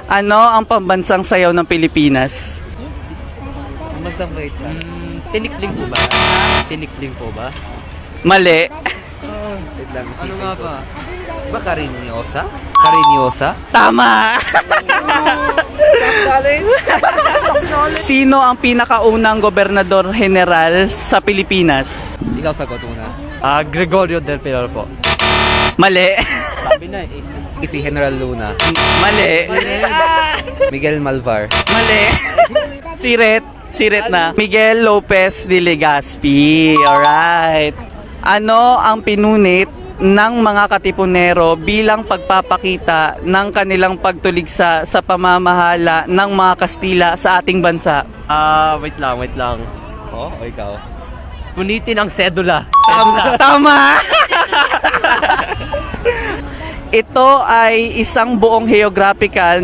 Ano ang pambansang sayaw ng Pilipinas? Magdamay ka. Tinikling po ba? Tinikling po ba? Mali. Wait lang. Ano nga ba? Ba Karinyosa? Karinyosa? Tama! Sino ang pinakaunang gobernador general sa Pilipinas? Ikaw sagot muna. Gregorio del Pilar po. Mali. Sabi na eh. Si General Luna. Mali. Miguel Malvar. Mali. Siret na. Miguel Lopez de Legazpi. Alright. Ano ang pinunit ng mga katipunero bilang pagpapakita ng kanilang pagtuligsa sa pamamahala ng mga Kastila sa ating bansa? Wait lang. Oh, o ikaw. Punitin ang sedula. Tama! Ito ay isang buong geographical na